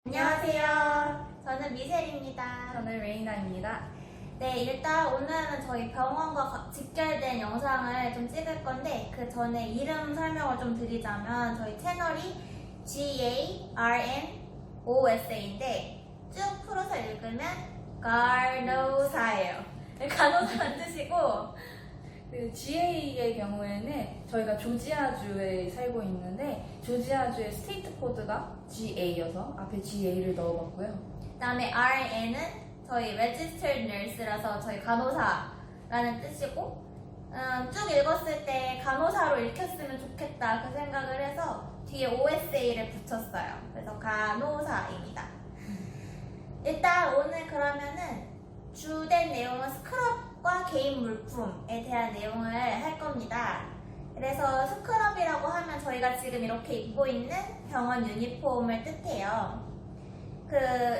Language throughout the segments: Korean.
안녕하세요. 저는 미셀입니다. 저는 레이나입니다. 네, 일단 오늘은 저희 병원과 직결된 영상을 좀 찍을 건데 그 전에 이름 설명을 좀 드리자면 저희 채널이 GARNOSA인데 쭉 풀어서 읽으면 간호사예요. 간호사란 뜻이고 그 GA의 경우에는 저희가 조지아주에 살고 있는데 조지아주의 스테이트 코드가 GA여서 앞에 GA를 넣어봤고요. 그다음에 RN은 저희 Registered Nurse라서 저희 간호사라는 뜻이고 쭉 읽었을 때 간호사로 읽혔으면 좋겠다 그 생각을 해서 뒤에 OSA를 붙였어요. 그래서 간호사입니다. 일단 오늘 그러면은 주된 내용은 스크럽과 개인 물품에 대한 내용을 할 겁니다. 그래서 스크럽이라고 하면 저희가 지금 이렇게 입고 있는 병원 유니폼을 뜻해요.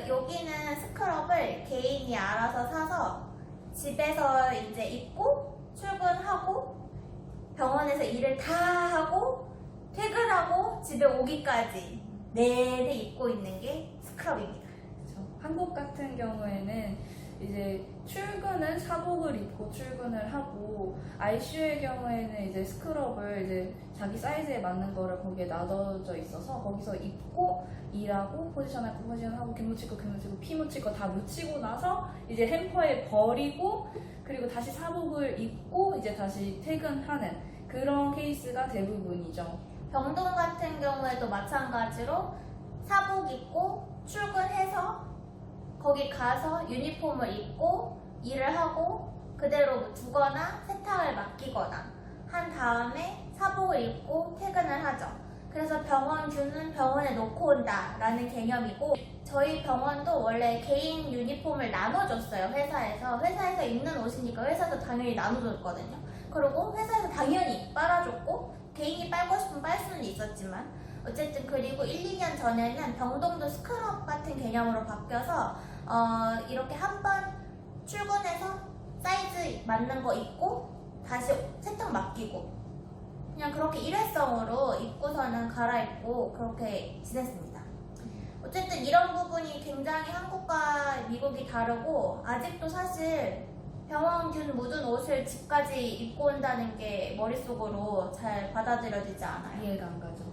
여기는 스크럽을 개인이 알아서 사서 집에서 이제 입고 출근하고 병원에서 일을 다 하고 퇴근하고 집에 오기까지 내내 입고 있는 게 스크럽입니다. 그렇죠. 한국 같은 경우에는 이제 출근은 사복을 입고 출근을 하고 ICU의 경우에는 이제 스크럽을 이제 자기 사이즈에 맞는 거를 거기에 놔둬져 있어서 거기서 입고 일하고 포지션하고 포지션하고 균 묻히고 피 묻히고 다 묻히고 나서 이제 햄퍼에 버리고 그리고 다시 사복을 입고 이제 다시 퇴근하는 그런 케이스가 대부분이죠. 병동 같은 경우에도 마찬가지로 사복 입고 출근해서 거기 가서 유니폼을 입고 일을 하고 그대로 두거나 세탁을 맡기거나 한 다음에 사복을 입고 퇴근을 하죠. 그래서 병원균은 병원에 놓고 온다 라는 개념이고 저희 병원도 원래 개인 유니폼을 나눠줬어요. 회사에서 입는 옷이니까 회사에서 당연히 나눠줬거든요. 그리고 회사에서 당연히 빨아줬고 개인이 빨고 싶으면 빨 수는 있었지만 어쨌든 그리고 1, 2년 전에는 병동도 스크럽 같은 개념으로 바뀌어서 이렇게 한 번 출근해서 사이즈 맞는 거 입고 다시 세탁 맡기고 그냥 그렇게 일회성으로 입고서는 갈아입고 그렇게 지냈습니다. 어쨌든 이런 부분이 굉장히 한국과 미국이 다르고 아직도 사실 병원균 묻은 옷을 집까지 입고 온다는 게 머릿속으로 잘 받아들여지지 않아요. 이해가 안 가죠.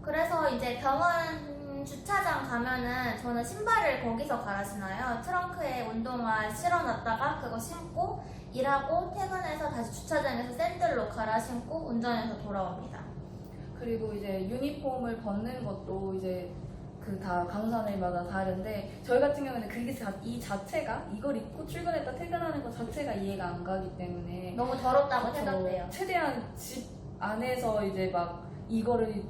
그래서 이제 병원 주차장 가면은 저는 신발을 거기서 갈아 신어요. 트렁크에 운동화 실어놨다가 그거 신고 일하고 퇴근해서 다시 주차장에서 샌들로 갈아 신고 운전해서 돌아옵니다. 그리고 이제 유니폼을 벗는 것도 이제 그 다 간호사들마다 다른데 저희 같은 경우는 그게 이 자체가 이걸 입고 출근했다 퇴근하는 것 자체가 이해가 안 가기 때문에 너무 더럽다고 생각돼요. 최대한 집 안에서 이제 막 이거를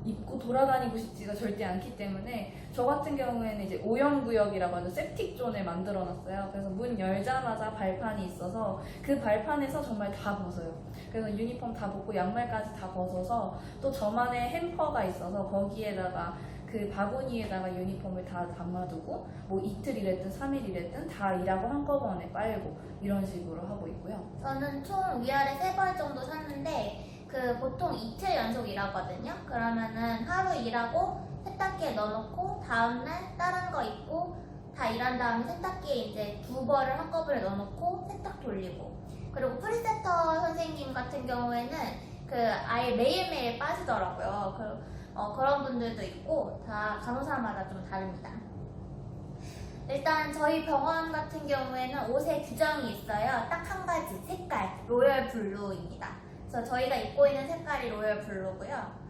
입고 돌아다니고 싶지가 절대 않기 때문에 저 같은 경우에는 이제 오염구역이라고 하죠. 세프틱 존을 만들어 놨어요. 그래서 문 열자마자 발판이 있어서 그 발판에서 정말 다 벗어요. 그래서 유니폼 다 벗고 양말까지 다 벗어서 또 저만의 햄퍼가 있어서 거기에다가 그 바구니에다가 유니폼을 다 담아두고 뭐 이틀 일했든 3일 일했든 다 일하고 한꺼번에 빨고 이런 식으로 하고 있고요. 저는 총 위아래 3벌 정도 샀는데 보통 이틀 연속 일하거든요. 그러면은 하루 일하고 세탁기에 넣어놓고 다음날 다른 거 입고 다 일한 다음에 세탁기에 이제 2벌을 한꺼번에 넣어놓고 세탁 돌리고 그리고 프리세터 선생님 같은 경우에는 아예 매일매일 빠지더라고요. 그런 분들도 있고 다 간호사마다 좀 다릅니다. 일단 저희 병원 같은 경우에는 옷에 규정이 있어요. 딱 한 가지 색깔 로열 블루입니다. 그래서 저희가 입고 있는 색깔이 로열 블루고요.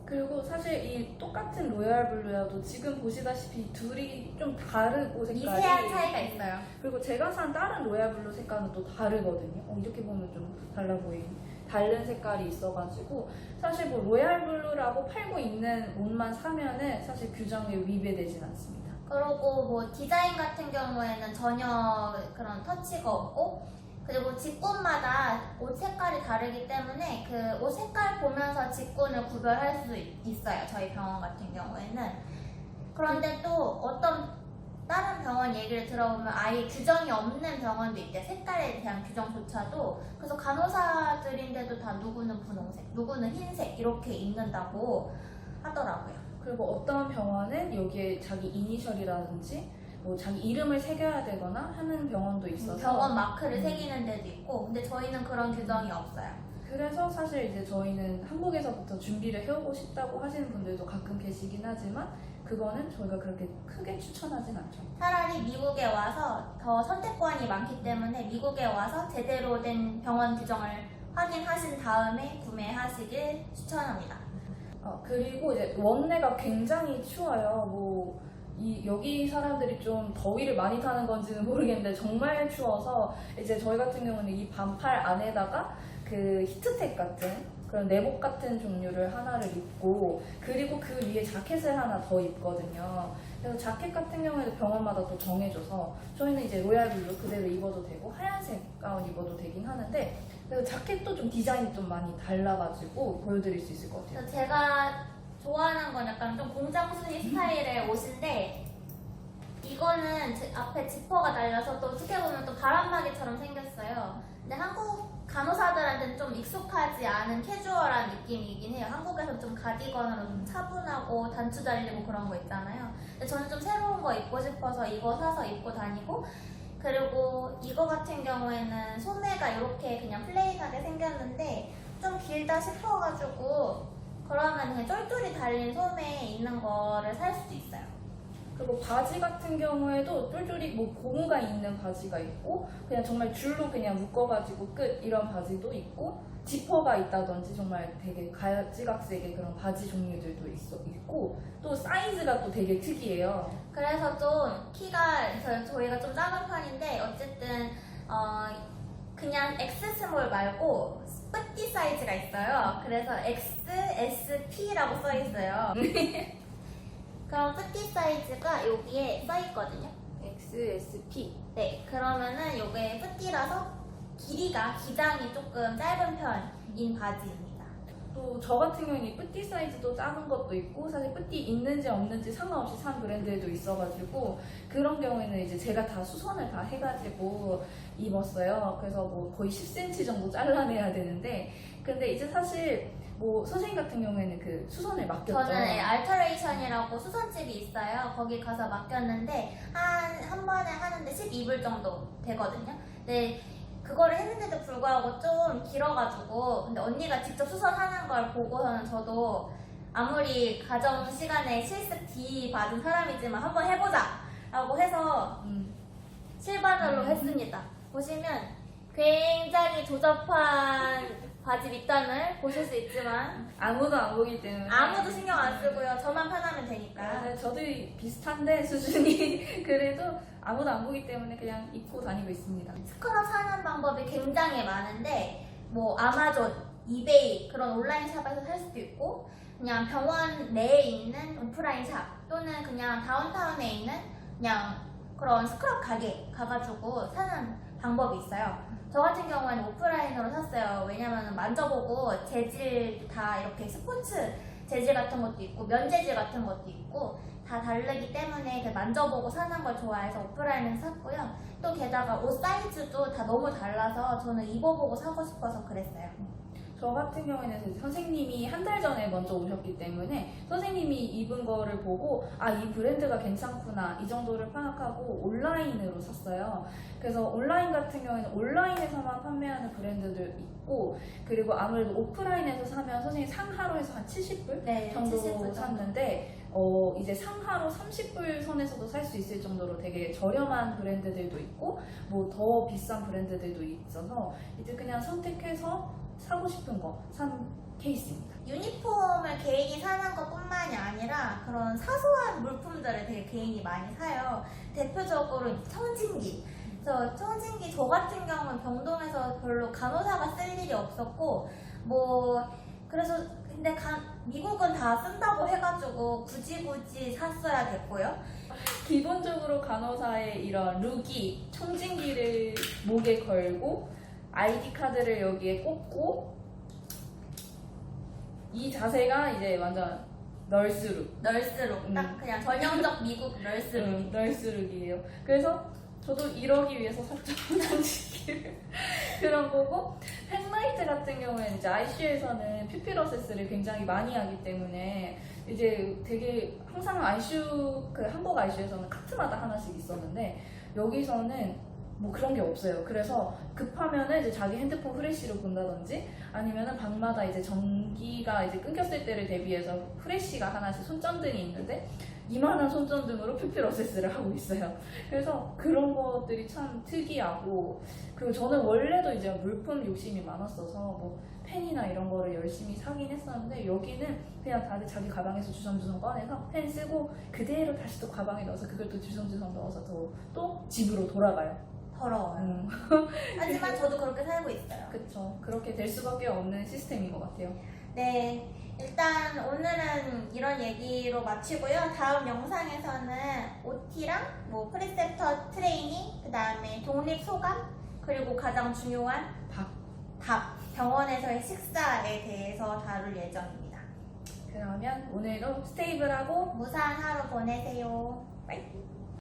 그리고 사실 이 똑같은 로얄 블루여도 지금 보시다시피 둘이 좀 다르고 색깔이 미세한 차이가 있어요. 그리고 제가 산 다른 로얄 블루 색깔은 또 다르거든요. 이렇게 보면 좀 달라 보이는 다른 색깔이 있어가지고 사실 뭐 로얄 블루라고 팔고 있는 옷만 사면은 사실 규정에 위배되진 않습니다. 그리고 뭐 디자인 같은 경우에는 전혀 그런 터치가 없고 그리고 직군마다 옷 색깔이 다르기 때문에 그 옷 색깔 보면서 직군을 구별할 수 있어요. 저희 병원 같은 경우에는. 그런데 또 어떤 다른 병원 얘기를 들어보면 아예 규정이 없는 병원도 있대요. 색깔에 대한 규정조차도. 그래서 간호사들인데도 다 누구는 분홍색, 누구는 흰색 이렇게 입는다고 하더라고요. 그리고 어떤 병원은 여기에 자기 이니셜이라든지 뭐 자기 이름을 새겨야 되거나 하는 병원도 있어서 병원 마크를 새기는 데도 있고, 근데 저희는 그런 규정이 없어요. 그래서 사실 이제 저희는 한국에서부터 준비를 해오고 싶다고 하시는 분들도 가끔 계시긴 하지만 그거는 저희가 그렇게 크게 추천하진 않죠. 차라리 미국에 와서 더 선택권이 많기 때문에 미국에 와서 제대로 된 병원 규정을 확인하신 다음에 구매하시길 추천합니다. 그리고 이제 원내가 굉장히 추워요. 여기 사람들이 좀 더위를 많이 타는 건지는 모르겠는데 정말 추워서 이제 저희 같은 경우는 이 반팔 안에다가 그 히트텍 같은 그런 내복 같은 종류를 하나를 입고 그리고 그 위에 자켓을 하나 더 입거든요. 그래서 자켓 같은 경우에도 병원마다 또 정해줘서 저희는 이제 로얄블루 그대로 입어도 되고 하얀색 가운 입어도 되긴 하는데 그래서 자켓도 좀 디자인이 좀 많이 달라가지고 보여드릴 수 있을 것 같아요. 그래서 제가 좋아하는 건 약간 좀 공장 수의 스타일의 옷인데 이거는 앞에 지퍼가 달려서 또 어떻게 보면 또 바람막이처럼 생겼어요. 근데 한국 간호사들한테는 좀 익숙하지 않은 캐주얼한 느낌이긴 해요. 한국에서 좀 가디건으로 좀 차분하고 단추 달리고 그런 거 있잖아요. 근데 저는 좀 새로운 거 입고 싶어서 이거 사서 입고 다니고 그리고 이거 같은 경우에는 소매가 이렇게 그냥 플레인하게 생겼는데 좀 길다 싶어가지고 그러면 그냥 쫄쫄이 달린 소매 있는 거를 살 수도 있어요. 그리고 바지 같은 경우에도 쫄쫄이 고무가 있는 바지가 있고 그냥 정말 줄로 그냥 묶어가지고 끝 이런 바지도 있고 지퍼가 있다든지 정말 되게 가지각색의 그런 바지 종류들도 있고 또 사이즈가 또 되게 특이해요. 그래서 좀 키가 저희가 좀 작은 편인데 어쨌든 그냥 X 스몰 말고 뿌띠 사이즈가 있어요. 그래서 XSP라고 써 있어요. 그럼 뿌띠 사이즈가 여기에 써 있거든요. XSP. 네, 그러면은 요게 뿌띠라서 기장이 조금 짧은 편인 바지입니다. 또 저 같은 경우는 이 뿌띠 사이즈도 작은 것도 있고 사실 뿌띠 있는지 없는지 상관없이 산 브랜드도 있어가지고 그런 경우에는 이제 제가 다 수선을 다 해가지고 입었어요. 그래서 거의 10cm 정도 잘라내야 되는데 근데 이제 사실 선생님 같은 경우에는 그 수선을 맡겼죠. 저는 알터레이션이라고 수선집이 있어요. 거기 가서 맡겼는데 한 번에 하는데 12불 정도 되거든요. 근데 그거를 했는데도 불구하고 좀 길어가지고 근데 언니가 직접 수선하는 걸 보고서는 저도 아무리 가정 시간에 실습 D 받은 사람이지만 한번 해보자 라고 해서 실바늘로 했습니다. 보시면 굉장히 조잡한 바지 밑단을 보실 수 있지만 아무도 안 보기 때문에 아무도 신경 안 쓰고요. 저만 편하면 되니까. 네, 저도 비슷한데 수준이 그래도 아무도 안 보기 때문에 그냥 입고 다니고 있습니다. 스크럽 사는 방법이 굉장히 많은데 아마존, 이베이 그런 온라인 샵에서 살 수도 있고 그냥 병원 내에 있는 오프라인 샵 또는 그냥 다운타운에 있는 그냥 그런 스크럽 가게 가가지고 사는 방법이 있어요. 저 같은 경우에는 오프라인으로 샀어요. 왜냐면 만져보고 재질 다 이렇게 스포츠 재질 같은 것도 있고 면 재질 같은 것도 있고 다 다르기 때문에 만져보고 사는 걸 좋아해서 오프라인에서 샀고요. 또 게다가 옷 사이즈도 다 너무 달라서 저는 입어보고 사고 싶어서 그랬어요. 저 같은 경우에는 선생님이 한 달 전에 먼저 오셨기 때문에 선생님이 입은 거를 보고 이 브랜드가 괜찮구나 이 정도를 파악하고 온라인으로 샀어요. 그래서 온라인 같은 경우에는 온라인에서만 판매하는 브랜드들 있고 그리고 아무래도 오프라인에서 사면 선생님 상하로 해서 한 70불 네, 정도 70불 샀는데 이제 상하로 30불 선에서도 살 수 있을 정도로 되게 저렴한 브랜드들도 있고 더 비싼 브랜드들도 있어서 이제 그냥 선택해서 사고 싶은 거 산 케이스입니다. 유니폼을 개인이 사는 것뿐만이 아니라 그런 사소한 물품들을 되게 개인이 많이 사요. 대표적으로 청진기. 그래서 청진기 저 같은 경우는 병동에서 별로 간호사가 쓸 일이 없었고 그래서 근데 미국은 다 쓴다고 해가지고 굳이 샀어야 됐고요. 기본적으로 간호사의 이런 룩이 청진기를 목에 걸고 아이디 카드를 여기에 꽂고 이 자세가 이제 완전 널스룩. 널스룩. 딱 그냥 전형적 미국 널스룩. 널스룩이에요. 그래서 저도 이러기 위해서 샀죠. 정식기를. 그런 거고, 펜라이트 같은 경우에는 이제 ICU에서는 퓨피로세스를 굉장히 많이 하기 때문에 이제 되게 항상 ICU, 그 한국 ICU에서는 카트마다 하나씩 있었는데 여기서는 뭐 그런 게 없어요. 그래서 급하면은 이제 자기 핸드폰 후레쉬로 본다든지 아니면은 방마다 이제 전기가 이제 끊겼을 때를 대비해서 후레쉬가 하나씩 손전등이 있는데 이만한 손전등으로 퓨피로세스를 하고 있어요. 그래서 그런 것들이 참 특이하고, 그리고 저는 원래도 이제 물품 욕심이 많았어서 뭐 펜이나 이런 거를 열심히 사긴 했었는데 여기는 그냥 다들 자기 가방에서 주섬주섬 꺼내서 펜 쓰고 그대로 다시 또 가방에 넣어서 그걸 또 주섬주섬 넣어서 또 집으로 돌아가요. 더러워요. 하지만 저도 그렇게 살고 있어요. 그쵸. 그렇게 될 수밖에 없는 시스템인 것 같아요. 네, 일단 오늘은 이런 얘기로 마치고요. 다음 영상에서는 OT랑 뭐 프리셉터 트레이닝, 그 다음에 독립 소감, 그리고 가장 중요한 밥, 병원에서의 식사에 대해서 다룰 예정입니다. 그러면 오늘도 스테이블하고 무사한 하루 보내세요. 빠이!